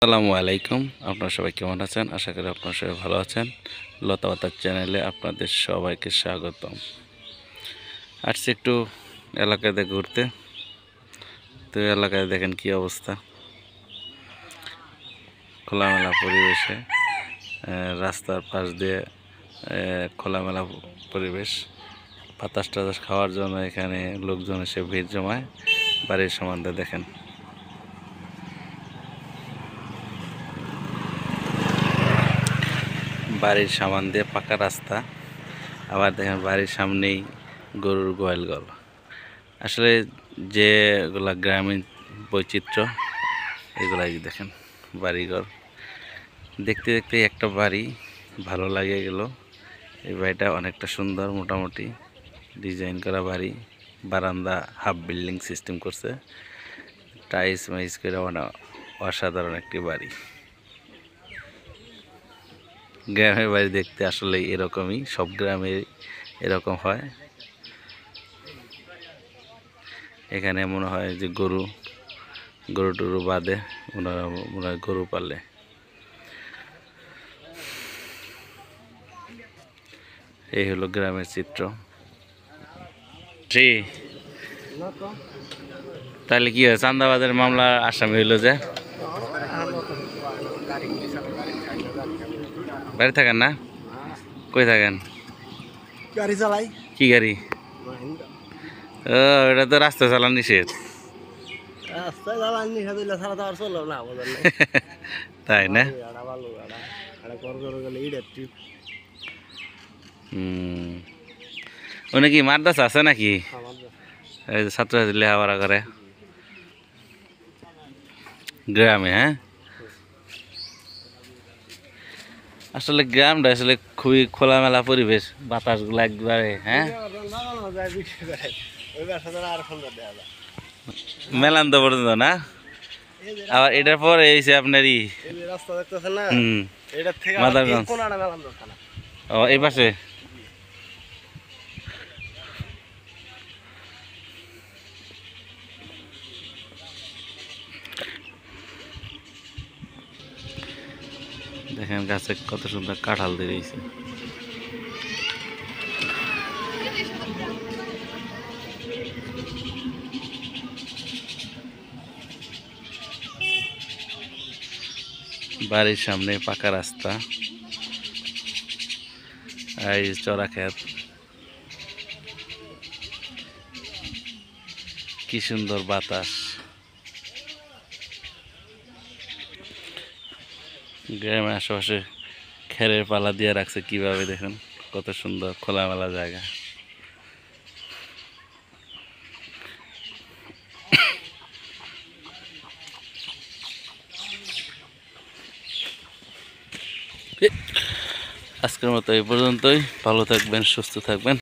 আসসালামু আলাইকুম। আপনারা সবাই কেমন আছেন? আশা করি আপনারা সবাই ভালো আছেন। লতা পাতার চ্যানেলে আপনাদের সবাইকে স্বাগতম। আসছি একটু এলাকাতে ঘুরতে। তো এলাকায় দেখেন কি অবস্থা, খোলামেলা পরিবেশে রাস্তার পাশ দিয়ে খোলামেলা পরিবেশ, বাতাস টাতাস খাওয়ার জন্য এখানে লোকজন এসে ভিড় জমায়। বাড়ির সম্বন্ধে দেখেন, বাড়ির সামান দিয়ে পাকা রাস্তা, আবার দেখেন বাড়ির সামনেই গরুর গোয়ালঘর। আসলে যেগুলা গ্রামীণ বৈচিত্র্য, এগুলাই দেখেন বাড়িঘর। দেখতে দেখতে একটা বাড়ি ভালো লাগে গেল। এই বাড়িটা অনেকটা সুন্দর, মোটামুটি ডিজাইন করা বাড়ি। বারান্দা হাফ বিল্ডিং সিস্টেম করছে, টাইলস মাইস করে অসাধারণ একটি বাড়ি। গ্রামের বাড়ি দেখতে আসলে এরকমই, সব গ্রামে এরকম হয়। এখানে মনে হয় যে গরু টরু বাঁধে, ওনারা মনে হয় গরু পালে। এই হলো গ্রামের চিত্র। তাহলে কি হয়, চান্দাবাজের মামলা আসামি হইল যে? বাড়ি থাকেন না? কই থাকেন? গাড়ি চালাই। কি গাড়ি? ও, এটা তো রাস্তা চালান নিষেধ। রাস্তায় চালান নিষেধ হইলে ছাড়া তো আর চললো না, বুঝলেন? তাই না? ওনে কি মাদ্রাসা আছে নাকি? এই যে ছাত্রছাত্রী লেখাপড়া করে গ্রামে। হ্যাঁ, আসলে গ্রামটা আসলে খুবই খোলামেলা পরিবেশ, বাতাসগুলো একবারে। হ্যাঁ, মেলান্ত পর্যন্ত না। আবার এটার পরে এসে আপনারই রাস্তা দেখতেছেন না, হুম, এটার থেকে মাদারগঞ্জ। ও, এই পাশে দেখেন গাছে কত সুন্দর কাঁঠাল দিয়ে রয়েছে। বাড়ির সামনে পাকা রাস্তা, এই চড়া ক্ষেত, কি সুন্দর বাতাস। গ্রামের আশেপাশে খেরের পালা দিয়ে রাখছে কিভাবে, দেখেন কত সুন্দর খোলামেলা জায়গা। আজকের মতো এই পর্যন্তই। ভালো থাকবেন, সুস্থ থাকবেন।